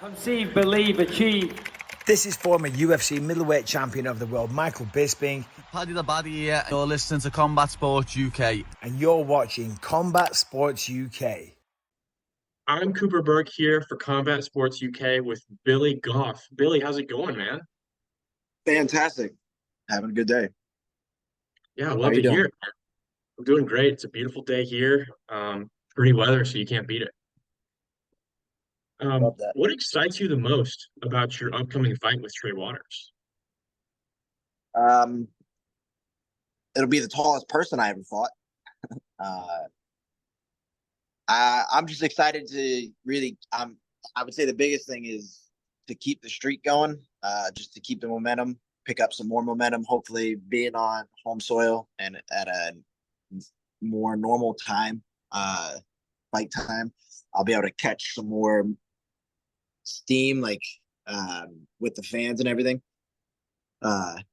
Conceive, believe, achieve. This is former UFC middleweight champion of the world, Michael Bisping. Paddy the Baddy here. You're listening to Combat Sports UK. And you're watching Combat Sports UK. I'm Cooper Burke here for Combat Sports UK with Billy Goff. Billy, how's it going, man? Fantastic. Having a good day. Yeah, I love to hear it. I'm doing great. It's a beautiful day here. Pretty weather, so you can't beat it. Love that. What excites you the most about your upcoming fight with Trey Waters? It'll be the tallest person I ever fought. I'm just excited to really. I would say the biggest thing is to keep the streak going. Just to keep the momentum, pick up some more momentum. Hopefully, being on home soil and at a more normal time, fight time, I'll be able to catch some more steam, like with the fans and everything. And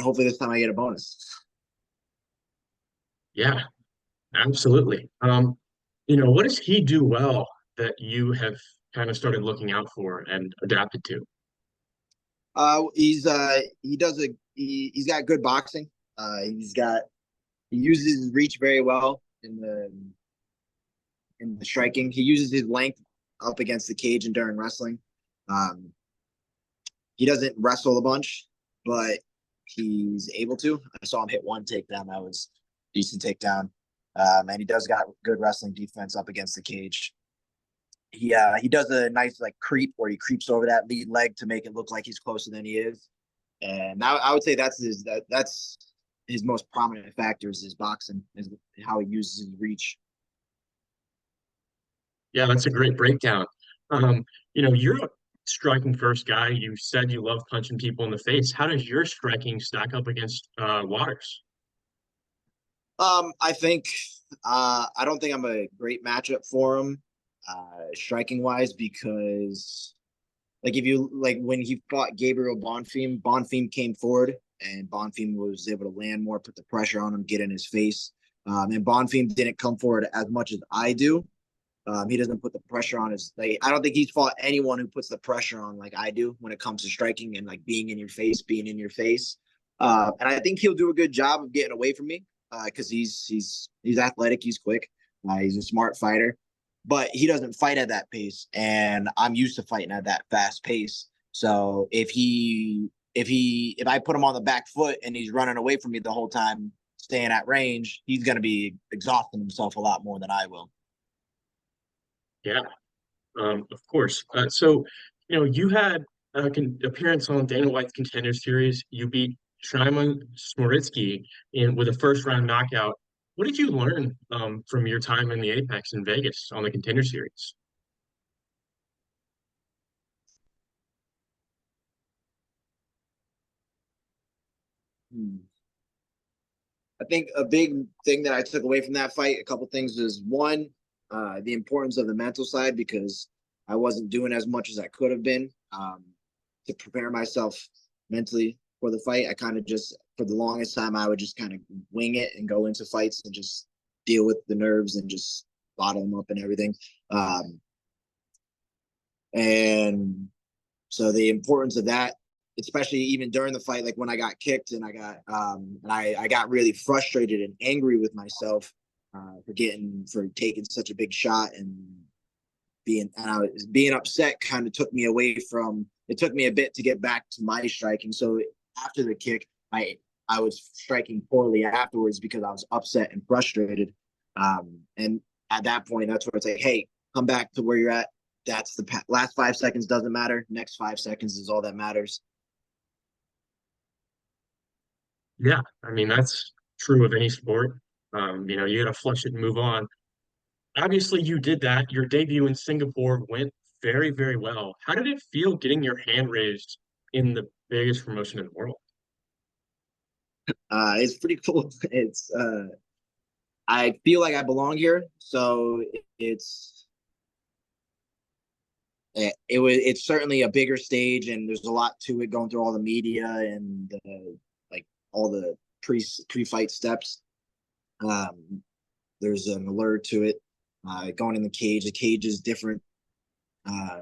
hopefully this time I get a bonus. Yeah, absolutely. What does he do well that you have kind of started looking out for and adapted to? He's got good boxing. He uses his reach very well in the striking. He uses his length up against the cage and during wrestling. He doesn't wrestle a bunch, but he's able to. I saw him hit one takedown. That was a decent takedown. And he does got good wrestling defense up against the cage. He does a nice like creep where he creeps over that lead leg to make it look like he's closer than he is. And I would say that's his most prominent factors is boxing, is how he uses his reach. Yeah, that's a great breakdown. You're a striking first guy. You said you love punching people in the face. How does your striking stack up against Waters? I think I don't think I'm a great matchup for him, striking wise, because like when he fought Gabriel Bonfim came forward and Bonfim was able to land more, put the pressure on him, get in his face. And Bonfim didn't come forward as much as I do. He doesn't put the pressure on his. Like, I don't think he's fought anyone who puts the pressure on like I do when it comes to striking and like being in your face. And I think he'll do a good job of getting away from me because he's athletic, he's quick, he's a smart fighter, but he doesn't fight at that pace, and I'm used to fighting at that fast pace. So if I put him on the back foot and he's running away from me the whole time, staying at range, he's going to be exhausting himself a lot more than I will. Yeah, of course. You had an appearance on Dana White's Contender Series. You beat Shimon Smoritsky with a first-round knockout. What did you learn from your time in the Apex in Vegas on the Contender Series? I think a big thing that I took away from that fight, a couple things, is one, the importance of the mental side, because I wasn't doing as much as I could have been to prepare myself mentally for the fight. I kind of just, for the longest time, I would just kind of wing it and go into fights and just deal with the nerves and just bottle them up and everything. And so the importance of that, especially even during the fight, like when I got kicked and I got really frustrated and angry with myself for taking such a big shot and being upset kind of took me away from. It took me a bit to get back to my striking. So after the kick, I was striking poorly afterwards because I was upset and frustrated. And at that point, that's where it's like, hey, come back to where you're at. That's the last 5 seconds doesn't matter. Next 5 seconds is all that matters. Yeah, I mean, that's true of any sport. You got to flush it and move on. Obviously, you did that. Your debut in Singapore went very, very well. How did it feel getting your hand raised in the biggest promotion in the world? It's pretty cool. I feel like I belong here, so it's certainly a bigger stage, and there's a lot to it, going through all the media and like all the pre-fight steps. There's an alert to it. Going in the cage is different Uh,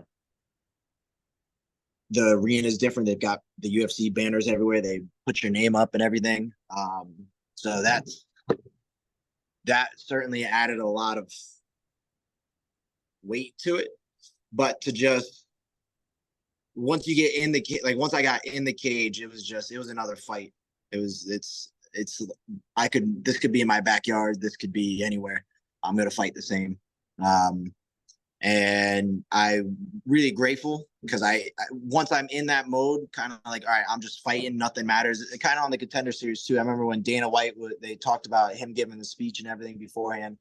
the arena is different. They've got the UFC banners everywhere. They put your name up and everything. So that certainly added a lot of weight to it. But to just once you get in the like once I got in the cage, it was another fight. It's this could be in my backyard. This could be anywhere. I'm gonna fight the same. Um, and I'm really grateful because I once I'm in that mode, kind of like, all right, I'm just fighting, nothing matters. It kind of on the Contender Series too. I remember when Dana White they talked about him giving the speech and everything beforehand,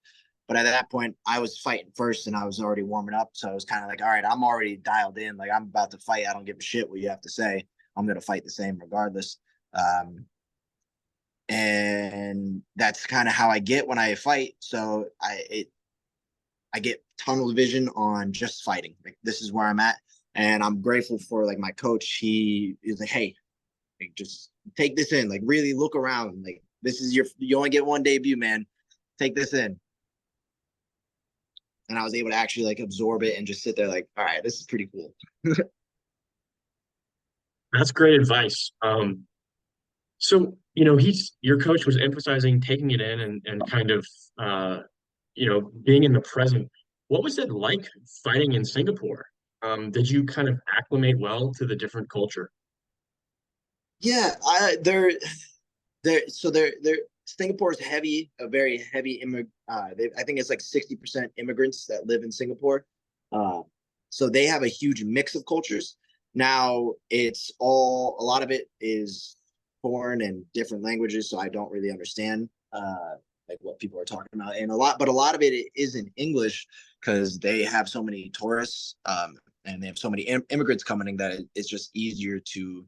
but at that point I was fighting first and I was already warming up, so I was kind of like, all right, I'm already dialed in, like I'm about to fight. I don't give a shit what you have to say. I'm gonna fight the same regardless. And that's kind of how I get when I fight. So I get tunnel vision on just fighting. Like this is where I'm at, and I'm grateful for like my coach. He is like, hey, like, just take this in. Like really look around. Like this is you only get one debut, man. Take this in. And I was able to actually like absorb it and just sit there like, all right, this is pretty cool. That's great advice. So your coach was emphasizing taking it in and kind of being in the present. What was it like fighting in Singapore? Did you kind of acclimate well to the different culture? Yeah, they're Singapore's a very heavy I think it's like 60% immigrants that live in Singapore. Uh, so they have a huge mix of cultures. Now a lot of it is foreign and different languages, so I don't really understand like what people are talking about, and but a lot of it is in English because they have so many tourists and they have so many immigrants coming in that it's just easier to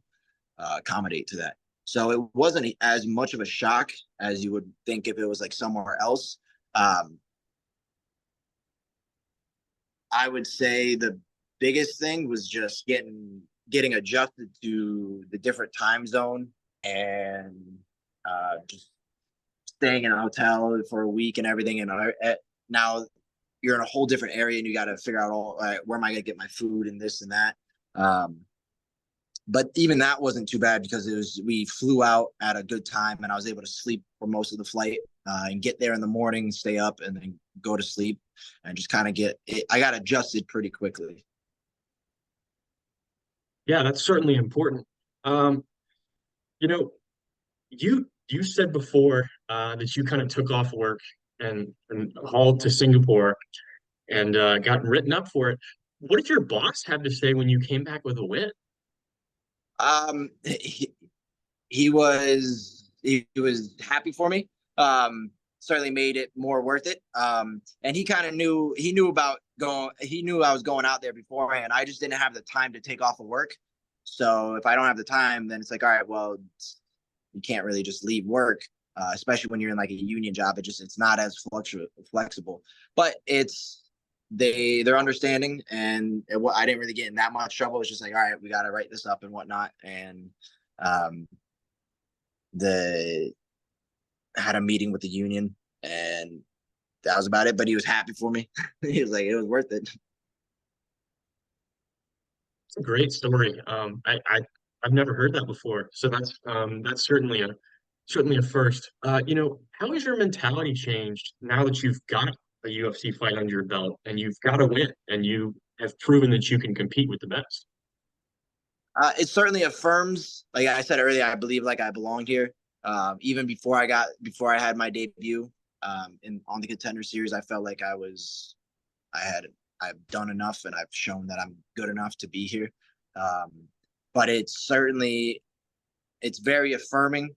accommodate to that. So it wasn't as much of a shock as you would think if it was like somewhere else. Um, I would say the biggest thing was just getting adjusted to the different time zone and just staying in a hotel for a week and everything. And now you're in a whole different area and you got to figure out all right, where am I going to get my food and this and that. But even that wasn't too bad because we flew out at a good time and I was able to sleep for most of the flight and get there in the morning, stay up, and then go to sleep and just kind of I got adjusted pretty quickly. Yeah, that's certainly important. Um, you know, you said before that you kind of took off work and hauled to Singapore and got written up for it. What did your boss have to say when you came back with a win? Um, he, he was happy for me. Certainly made it more worth it. And he kind of he knew I was going out there beforehand. I just didn't have the time to take off of work. So if I don't have the time, then it's like, all right, well, you can't really just leave work, especially when you're in like a union job. It's not as flexible, but they're understanding, and I didn't really get in that much trouble. It's just like, all right, we got to write this up and whatnot. And um, the had a meeting with the union, and that was about it. But he was happy for me. He was like, it was worth it. It's a great story. I've never heard that before, so that's certainly a first. How has your mentality changed now that you've got a UFC fight under your belt and you've got to win and you have proven that you can compete with the best? It certainly affirms, like I said earlier, I believe like I belonged here. Even before I had my debut on the Contender Series, I felt like I've done enough and I've shown that I'm good enough to be here. Um, but it's very affirming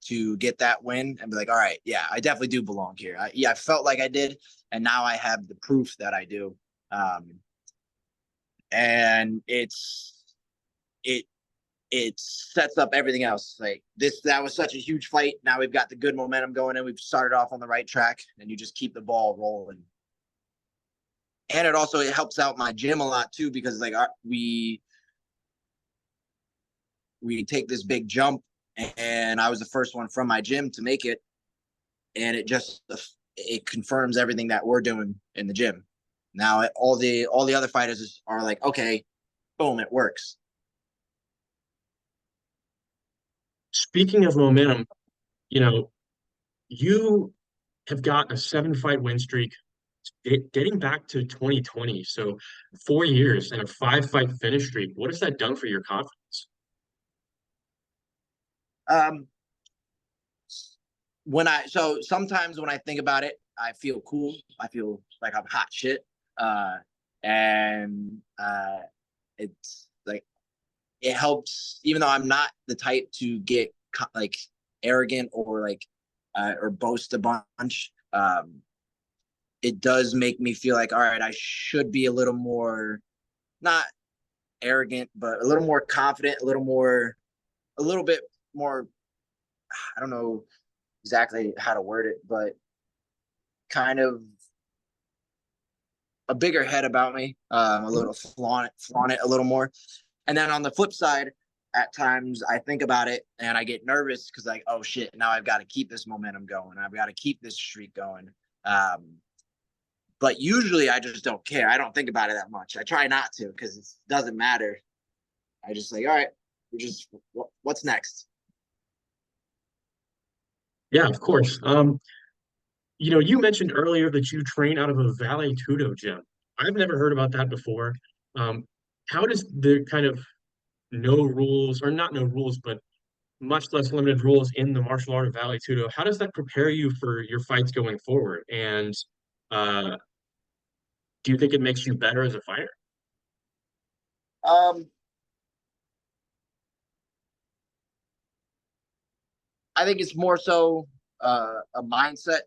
to get that win and be like, all right, yeah, I definitely do belong here. I felt like I did, and now I have the proof that I do. And it it sets up everything else. Like that was such a huge fight. Now we've got the good momentum going and we've started off on the right track, and you just keep the ball rolling. And it helps out my gym a lot too, because like we take this big jump, and I was the first one from my gym to make it, and it confirms everything that we're doing in the gym. Now all the other fighters are like, okay, boom, it works. Speaking of momentum, you know, you have got a 7-fight win streak dating back to 2020. So 4 years and a 5-fight finish streak. What has that done for your confidence? Um, sometimes when I think about it, I feel cool. I feel like I'm hot shit. Uh, and it's like it helps, even though I'm not the type to get like arrogant or like or boast a bunch. It does make me feel like, all right, I should be a little more, not arrogant, but a little more confident, a little bit more. I don't know exactly how to word it, but kind of a bigger head about me, a little flaunt it a little more. And then on the flip side, at times I think about it and I get nervous because like, oh shit, now I've got to keep this momentum going. I've got to keep this streak going. But usually I just don't care. I don't think about it that much. I try not to because it doesn't matter. I just like, all right, what's next? Yeah, of course. You mentioned earlier that you train out of a Vale Tudo gym. I've never heard about that before. Um, how does the kind of no rules, or not no rules, but much less limited rules in the martial art of Vale Tudo, how does that prepare you for your fights going forward? And uh, do you think it makes you better as a fighter? Um, I think it's more so a mindset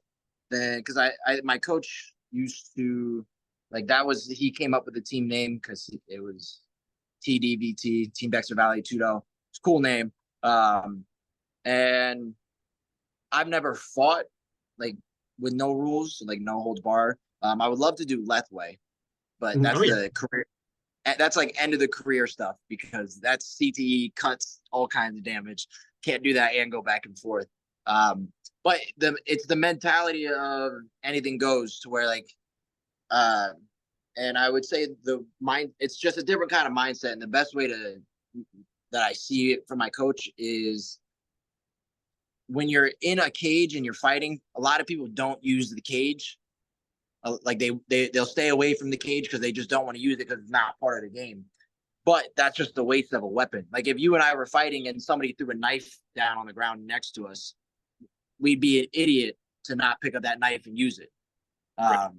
than because my coach used to like that was he came up with the team name because it was TDVT, Team Dexter Valley Tudo. It's a cool name. Um, and I've never fought like with no rules, like no holds bar. I would love to do Lethway, but that's Oh yeah, the career. That's like end of the career stuff because that's CTE cuts all kinds of damage. Can't do that and go back and forth. Um, but it's the mentality of anything goes to where like uh, and I would say the mind it's just a different kind of mindset. And the best way to that I see it from my coach is when you're in a cage and you're fighting, a lot of people don't use the cage. Like they'll stay away from the cage because they just don't want to use it because it's not part of the game. But that's just the waste of a weapon. Like if you and I were fighting and somebody threw a knife down on the ground next to us, we'd be an idiot to not pick up that knife and use it. right.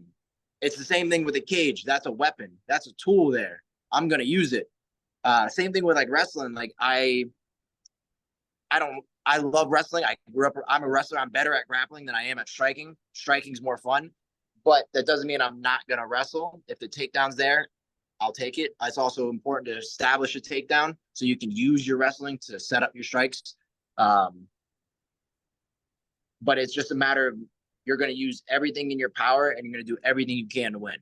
It's the same thing with a cage. That's a weapon. That's a tool there. I'm gonna use it. Same thing with like wrestling. Like I love wrestling. I'm a wrestler. I'm better at grappling than I am at striking. Striking's more fun, but that doesn't mean I'm not going to wrestle. If the takedown's there, I'll take it. It's also important to establish a takedown so you can use your wrestling to set up your strikes. But it's just a matter of you're going to use everything in your power and you're going to do everything you can to win.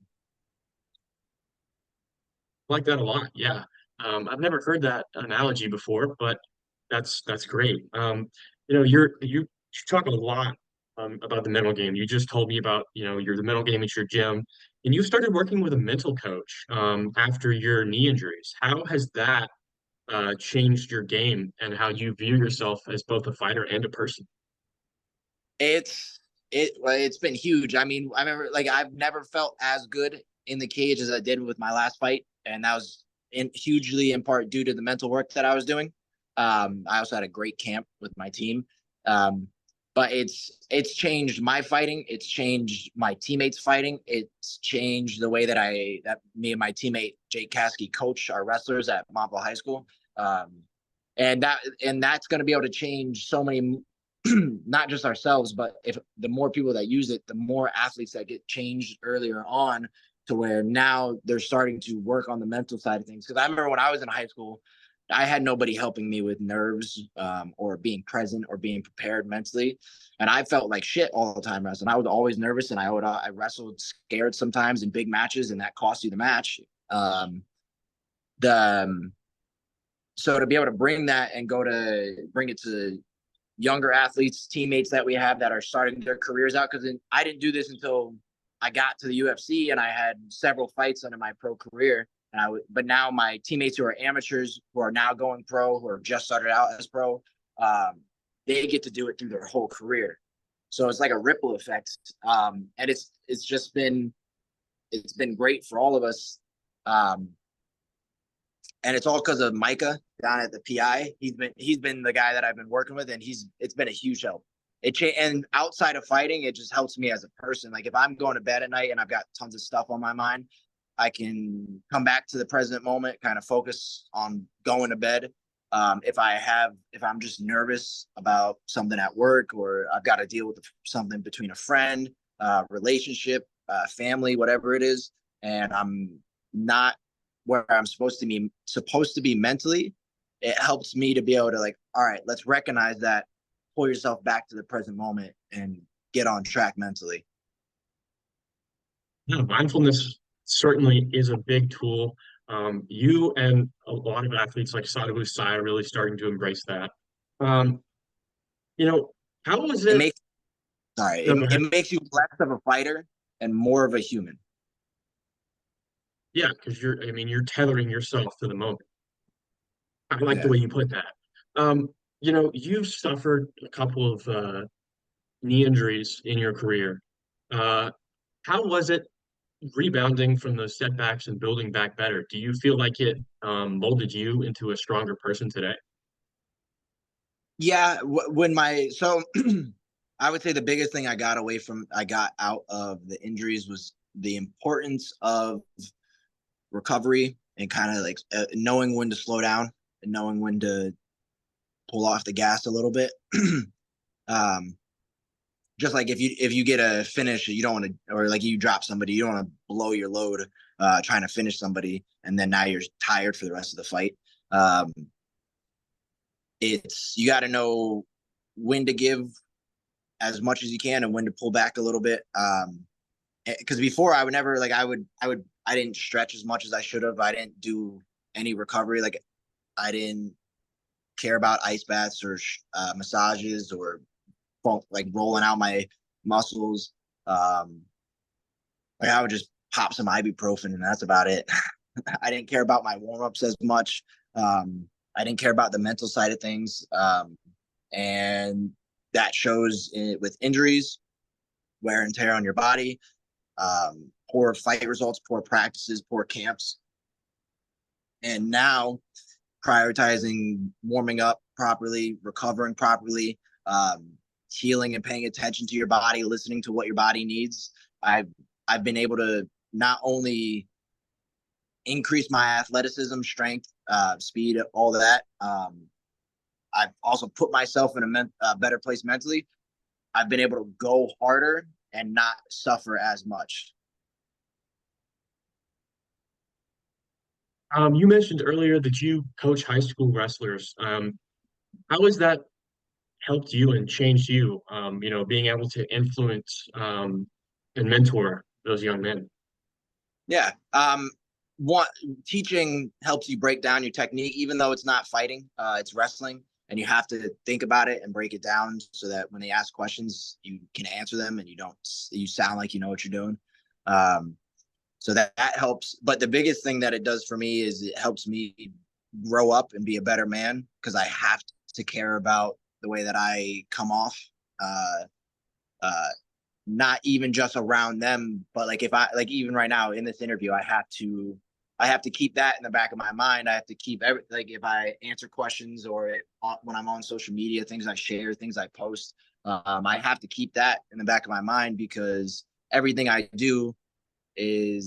I like that a lot. Yeah. I've never heard that analogy before, but that's great. You talk a lot about the mental game. You just told me about, you're the mental game at your gym, and you started working with a mental coach after your knee injuries. How has that changed your game and how you view yourself as both a fighter and a person? It's been huge. I mean, I remember like I've never felt as good in the cage as I did with my last fight, and that was hugely in part due to the mental work that I was doing. I also had a great camp with my team. But it's changed my fighting. It's changed my teammates fighting. It's changed the way that me and my teammate Jake Caskey coach our wrestlers at Montville High School. And that's going to be able to change so many, not just ourselves, but if the more people that use it, the more athletes that get changed earlier on to where now they're starting to work on the mental side of things. Because I remember when I was in high school, I had nobody helping me with nerves or being present or being prepared mentally. And I felt like shit all the time wrestling. I was always nervous and I wrestled scared sometimes in big matches, and that cost you the match. So to be able to bring that and bring it to younger athletes, teammates that we have that are starting their careers out, because I didn't do this until I got to the UFC and I had several fights under my pro career. But now my teammates who are amateurs, who are now going pro, who are just started out as pro, they get to do it through their whole career. So it's like a ripple effect. And it's been great for all of us. And it's all because of Micah down at the PI. He's been the guy that I've been working with, and it's been a huge help. And outside of fighting, it just helps me as a person. Like if I'm going to bed at night and I've got tons of stuff on my mind, I can come back to the present moment, kind of focus on going to bed. If I'm just nervous about something at work, or I've got to deal with something between a friend, relationship, family, whatever it is, and I'm not where I'm supposed to be mentally, it helps me to be able to, like, all right, let's recognize that, pull yourself back to the present moment and get on track mentally. Yeah, mindfulness certainly is a big tool. You and a lot of athletes like Sadhu Sai are really starting to embrace that. Um, you know, how was It it? makes sorry, No, go ahead. it makes you less of a fighter and more of a human. Yeah, because you're tethering yourself to the moment. I like the Yeah. way you put that. You've suffered a couple of knee injuries in your career. Uh, how was it rebounding from those setbacks and building back better? Do you feel like it molded you into a stronger person today? Yeah, I would say the biggest thing I got out of the injuries was the importance of recovery and kind of like knowing when to slow down and knowing when to pull off the gas a little bit. um, just like if you get a finish, you don't want to, or like you drop somebody, you don't want to blow your load trying to finish somebody, and then now you're tired for the rest of the fight. Um, you got to know when to give as much as you can and when to pull back a little bit. Because before I would never like I didn't stretch as much as I should have. I didn't do any recovery. Like I didn't care about ice baths or massages or like rolling out my muscles. Like I would just pop some ibuprofen and that's about it. I didn't care about my warm-ups as much. I didn't care about the mental side of things. And that shows with injuries, wear and tear on your body, poor fight results, poor practices, poor camps. And now prioritizing warming up properly, recovering properly, healing and paying attention to your body, listening to what your body needs. I've been able to not only increase my athleticism, strength, speed, all that. I've also put myself in a better place mentally. I've been able to go harder and not suffer as much. You mentioned earlier that you coach high school wrestlers. How has that helped you and changed you? Being able to influence and mentor those young men. Yeah. One Teaching helps you break down your technique, even though it's not fighting, it's wrestling, and you have to think about it and break it down so that when they ask questions, you can answer them and you sound like you know what you're doing. So that helps. But the biggest thing that it does for me is it helps me grow up and be a better man, because I have to care about the way that I come off. Not even just around them, but like if I like even right now in this interview, I have to keep that in the back of my mind. I have to keep like if I answer questions or when I'm on social media, things I share, things I post, I have to keep that in the back of my mind, because everything I do it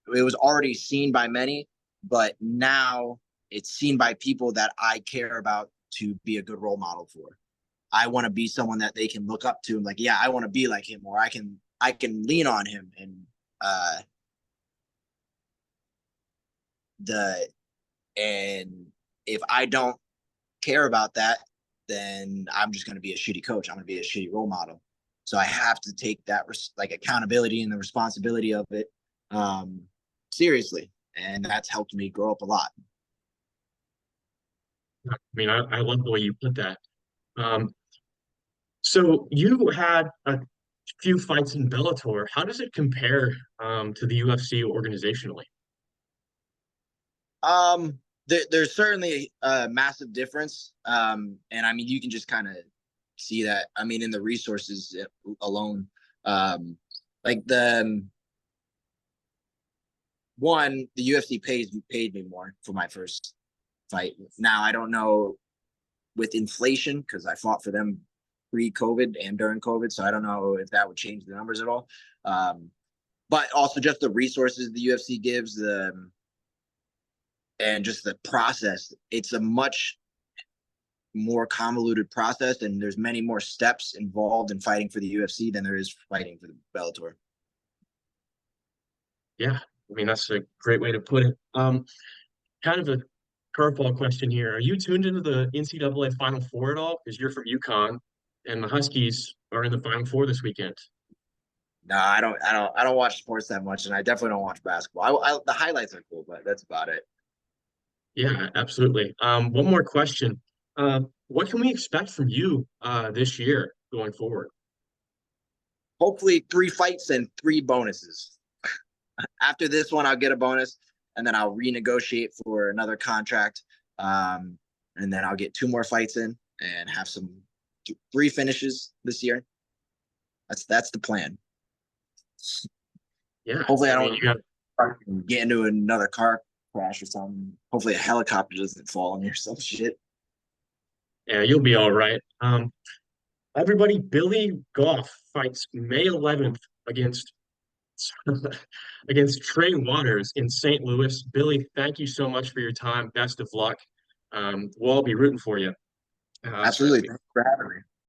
was already seen by many, but now it's seen by people that I care about to be a good role model for. I want to be someone that they can look up to and like, yeah, I want to be like him, or I can lean on him. And if I don't care about that, then I'm just going to be a shitty coach. I'm going to be a shitty role model. So I have to take that like accountability and the responsibility of it seriously. And that's helped me grow up a lot. I love the way you put that. So you had few fights in Bellator. How does it compare to the UFC organizationally? There's certainly a massive difference. And I mean, you can just kind of see that. I mean, in the resources alone, like the UFC paid me more for my first fight. Now I don't know with inflation because I fought for them pre-COVID and during COVID, so I don't know if that would change the numbers at all. But also just the resources the UFC gives, and just the process. It's a much more convoluted process, and there's many more steps involved in fighting for the UFC than there is fighting for the Bellator. Yeah, I mean that's a great way to put it. Kind of a curveball question here. Are you tuned into the NCAA Final Four at all? Because you're from UConn, and the Huskies are in the Final Four this weekend. No, I don't watch sports that much, and I definitely don't watch basketball. The highlights are cool, but that's about it. Yeah, absolutely. One more question. What can we expect from you this year going forward? Hopefully 3 fights and 3 bonuses. After this one, I'll get a bonus, and then I'll renegotiate for another contract. And then I'll get 2 more fights in and have 3 finishes this year. That's the plan. Yeah, Hopefully I mean, don't get into another car crash or something. Hopefully a helicopter doesn't fall on me or some shit. yeah, you'll be all right. Everybody, Billy Goff fights May 11th against against Trey Waters in St. Louis. Billy, thank you so much for your time. Best of luck. We'll all be rooting for you. Absolutely. Thanks for having me.